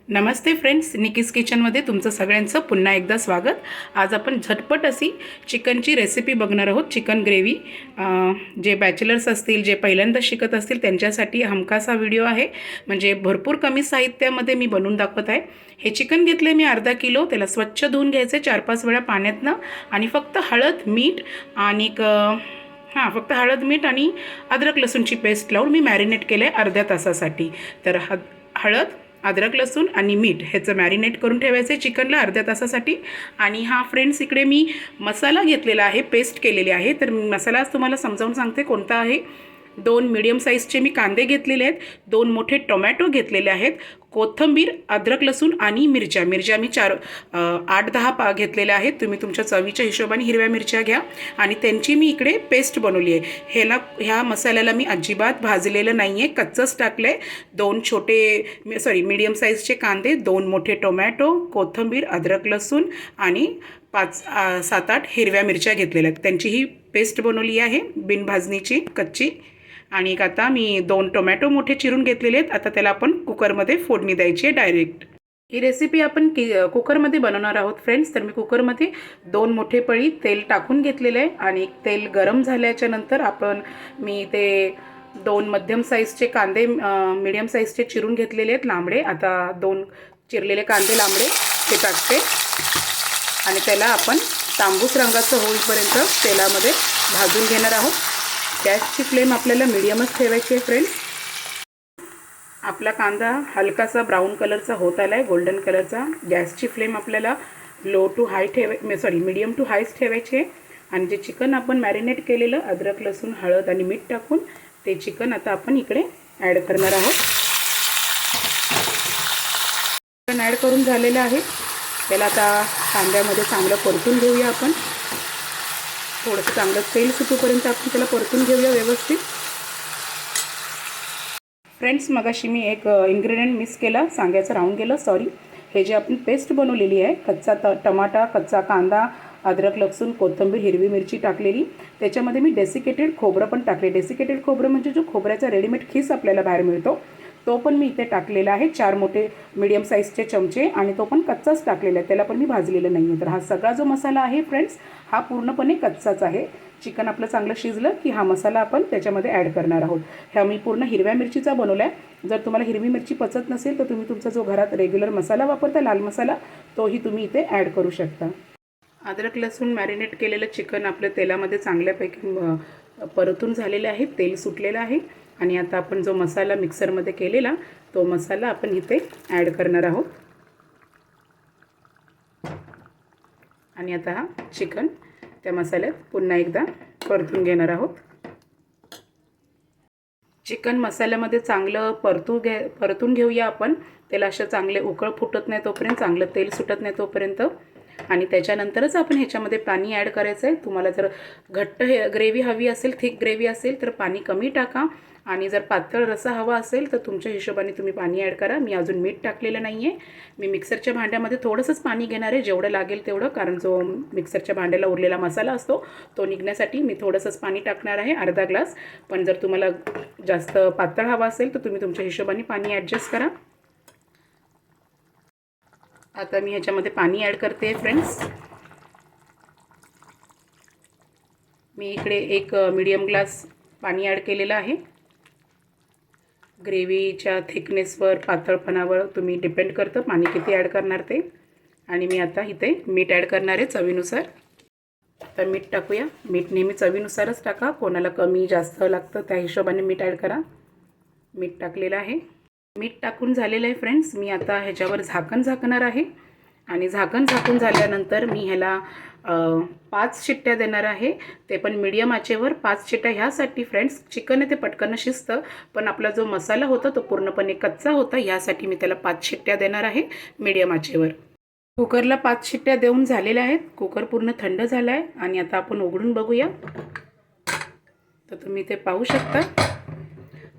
नमस्ते friends, Nikki's किचनमध्ये तुमचं सगळ्यांचं पुन्हा एकदा स्वागत। आज आपण झटपट अशी चिकनची रेसिपी बघणार आहोत। चिकन ग्रेव्ही जे बॅचलर्स असतील, जे पहिल्यांदा शिकत असतील त्यांच्यासाठी हमखास हा व्हिडिओ आहे। म्हणजे भरपूर कमी साहित्यामध्ये मी बनवून दाखवत आहे। हे चिकन घेतले मी अर्धा किलो, त्याला स्वच्छ धुवून घ्यायचे 4-5 वेळा पाण्यातनं आणि फक्त हळद मीठ आणि फक्त हळद मीठ आणि अद्रक लसूणची पेस्ट लावून मी मॅरिनेट केलं आहे अर्ध्या तासासाठी। तर हळद अद्रक लसूण आणि मीठ ह्याचं मॅरिनेट करून ठेवायचं आहे चिकनला अर्ध्या तासासाठी। आणि फ्रेंड्स, इकडे मी मसाला घेतलेला आहे, पेस्ट केलेली आहे। तर मसाला तुम्हाला समजावून सांगते कोणता आहे। 2 मीडियम साईजचे मी कांदे घेतलेले आहेत, 2 मोठे टोमॅटो घेतलेले आहेत, कोथिंबीर, अद्रक लसूण आणि मिरच्या मी 8-10 घेतलेल्या आहेत। तुम्ही तुमच्या चवीच्या हिशोबाने हिरव्या मिरच्या घ्या आणि त्यांची मी इकडे पेस्ट बनवली आहे। ह्या मसाल्याला मी अजिबात भाजलेलं नाही आहे, कच्चंच टाकलं आहे। 2 मीडियम साईजचे कांदे, 2 मोठे टोमॅटो, कोथिंबीर, अद्रक लसूण आणि 7-8 हिरव्या मिरच्या घेतलेल्या आहेत, त्यांची ही पेस्ट बनवली आहे बिनभाजणीची कच्ची। आणि आता मी 2 टोमॅटो मोठे चिरून घेतलेले आहेत। आता त्याला आपण कुकरमध्ये फोडणी द्यायची आहे डायरेक्ट। ही रेसिपी आपण कुकरमध्ये बनवणार आहोत फ्रेंड्स। तर मी कुकरमध्ये 2 मोठे पळी तेल टाकून घेतलेले आहे आणि तेल गरम झाल्याच्या नंतर मी ते 2 मध्यम साईजचे कांदे मीडियम साईजचे चिरून घेतलेले आहेत लांबडे। आता 2 चिरलेले कांदे लांबडे ते टाकते आणि त्याला आपण तांबूस रंगाचं होईपर्यंत तेलामध्ये भाजून घेणार आहोत। गॅसची फ्लेम आपल्याला मीडियमच ठेवायची आहे फ्रेंड्स। आपला कांदा हलकासा ब्राऊन कलरचा होत आला आहे, गोल्डन कलरचा। गॅसची फ्लेम आपल्याला मीडियम टू हायच ठेवायची आहे। आणि जे चिकन आपण मॅरिनेट केलेलं अद्रक लसूण हळद आणि मीठ टाकून ते चिकन आता आपण इकडे ॲड करणार आहोत। चिकन ॲड करून झालेलं आहे, त्याला आता कांद्यामध्ये चांगलं परतून घेऊया आपण। थोडंसं चांगलं तेल सुटूपर्यंत आपण त्याला परतून घेऊया व्यवस्थित। फ्रेंड्स, मगाशी मी एक इन्ग्रेडियंट मिस केला, सांगायचं राहून गेलं, सॉरी। हे जे आपण पेस्ट बनवलेली आहे, कच्चा टमाटा, कच्चा कांदा, अद्रक लसूण, कोथिंबीर, हिरवी मिरची टाकलेली, त्याच्यामध्ये मी डेसिकेटेड खोबरं पण टाकले। डेसिकेटेड खोबरं म्हणजे जो खोबऱ्याचा रेडीमेड खीस आपल्याला बाहेर मिळतो तो पण मी इथे टाकलेला आहे। 4 मोठे मीडियम साईजचे चमचे आणि तो पण कच्चाच टाकलेला आहे, त्याला पण मी भाजलेलं नाही आहे। तर हा सगळा जो मसाला आहे फ्रेंड्स, हा पूर्णपणे कच्चाच आहे। चिकन आपलं चांगलं शिजलं की हा मसाला आपण त्याच्यामध्ये ॲड करणार आहोत। ह्या मी पूर्ण हिरव्या मिरचीचा बनवला आहे। जर तुम्हाला हिरवी मिरची पचत नसेल तर तुम्ही तुमचा जो घरात रेग्युलर मसाला वापरता लाल मसाला, तोही तुम्ही इथे ॲड करू शकता। अद्रक लसूण मॅरिनेट केलेलं चिकन आपलं तेलामध्ये चांगल्यापैकी परतून झालेलं आहे, तेल सुटलेलं आहे। आणि आता आपण जो मसाला मिक्सरमध्ये केलेला तो मसाला आपण इथे ॲड करणार आहोत। आणि आता हा चिकन त्या मसाल्यात पुन्हा एकदा परतून घेणार आहोत। चिकन मसाल्यामध्ये चांगलं परतून घेऊया आपण। त्याला असं चांगले उकळ फुटत नाही तोपर्यंत, चांगलं तेल सुटत नाही तोपर्यंत। आणि त्याच्यानंतरच आपण ह्याच्यामध्ये पाणी ॲड करायचं आहे। तुम्हाला जर घट्ट ग्रेव्ही हवी असेल, थिक ग्रेव्ही असेल तर पाणी कमी टाका आणि जर पातळ रस्सा हवा असेल तर तुमच्या हिशोबाने तुम्ही पाणी ॲड करा। मी अजून मीठ टाकलेलं नाही आहे। मी मिक्सरच्या भांड्यामध्ये थोडंसंच पाणी घेणार आहे, जेवढं लागेल तेवढं, कारण जो मिक्सरच्या भांड्याला उरलेला मसाला असतो तो निघण्यासाठी मी थोडंसंच पाणी टाकणार आहे, अर्धा ग्लास। पण जर तुम्हाला जास्त पातळ हवा असेल तर तुम्ही तुमच्या हिशोबाने पाणी ॲडजस्ट करा। आता मी ह्याच्यामध्ये पाणी ॲड करते फ्रेंड्स। मी इकडे एक मीडियम ग्लास पाणी ॲड केलेलं आहे। ग्रेव्हीच्या थिकनेसवर, पातळपणावर तुम्ही डिपेंड करतं पाणी किती ॲड करणार ते। आणि मी आता इथे मीठ ॲड करणार आहे चवीनुसार। तर मीठ टाकूया। मीठ नेहमी चवीनुसारच टाका, कोणाला कमी जास्त लागतं त्या हिशोबाने मीठ ॲड करा। मीठ टाकलेलं आहे। मीठ टाकून झालेलं आहे फ्रेंड्स। मी आता ह्याच्यावर झाकण झाकणार आहे आणि झाकण झाकून झाल्यानंतर मी ह्याला 5 शिट्ट्या देणार आहे, ते पण मीडियम आचेवर। 5 शिट्ट्या ह्यासाठी फ्रेंड्स, चिकन आहे ते पटकन शिजतं, पण आपला जो मसाला होता तो पूर्णपणे कच्चा होता, यासाठी मी त्याला 5 शिट्ट्या देणार आहे मीडियम आचेवर। कुकरला 5 शिट्ट्या देऊन झालेल्या आहेत। कुकर पूर्ण थंड झाला आहे आणि आता आपण उघडून बघूया। तर तुम्ही ते पाहू शकता,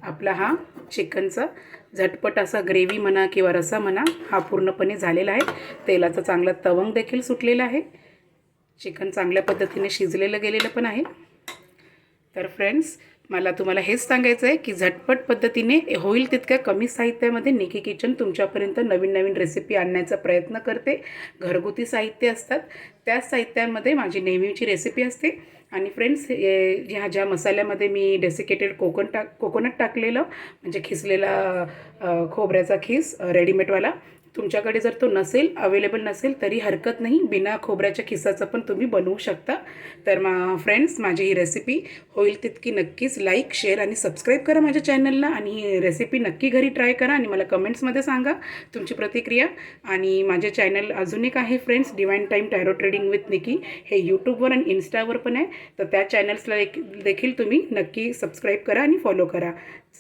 आपला हा चिकनचा झटपट असा ग्रेव्ही म्हणा किंवा रस्सा म्हणा हा पूर्णपणे झालेला आहे। तेलाचा चांगला तवंग देखील सुटलेला आहे, चिकन चांगल्या पद्धतीने शिजलेलं गेलेलं पण आहे। तर फ्रेंड्स, मला तुम्हाला हेच सांगायचं आहे की झटपट पद्धतीने होईल तितक्या कमी साहित्यामध्ये निकी किचन तुमच्यापर्यंत नवीन नवीन रेसिपी आणण्याचा प्रयत्न करते. घरगुती साहित्य असतात, त्याच साहित्यांमध्ये माझी नेहमीची रेसिपी असते. आणि फ्रेंड्स, ह्या ज्या मसाल्यामध्ये मी डेसिकेटेड कोकोनट टाकलेलं, म्हणजे खिसलेला खोबऱ्याचा खीस रेडीमेडवाला, तुमच्याकडे जर तो नसेल, अवेलेबल नसेल तरी हरकत नाही, बिना खोबऱ्याच्या खिसाचं पण तुम्ही बनवू शकता. तर फ्रेंड्स, माझी ही रेसिपी होईल तितकी नक्कीच लाईक, शेअर आणि सबस्क्राईब करा माझ्या चॅनलला. आणि ही रेसिपी नक्की घरी ट्राय करा आणि मला कमेंट्समध्ये सांगा तुमची प्रतिक्रिया. आणि माझे चॅनल अजून एक आहे friends, divine time tarot reading with Niki, हे यूट्यूबवर आणि इन्स्टावर पण आहे. तर त्या चॅनल्सला देखील तुम्ही नक्की सबस्क्राईब करा आणि फॉलो करा.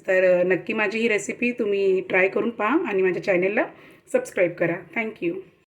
तर नक्की माझी ही रेसिपी तुम्ही ट्राय करून पहा आणि माझ्या चॅनलला सबस्क्राईब करा. थँक्यू.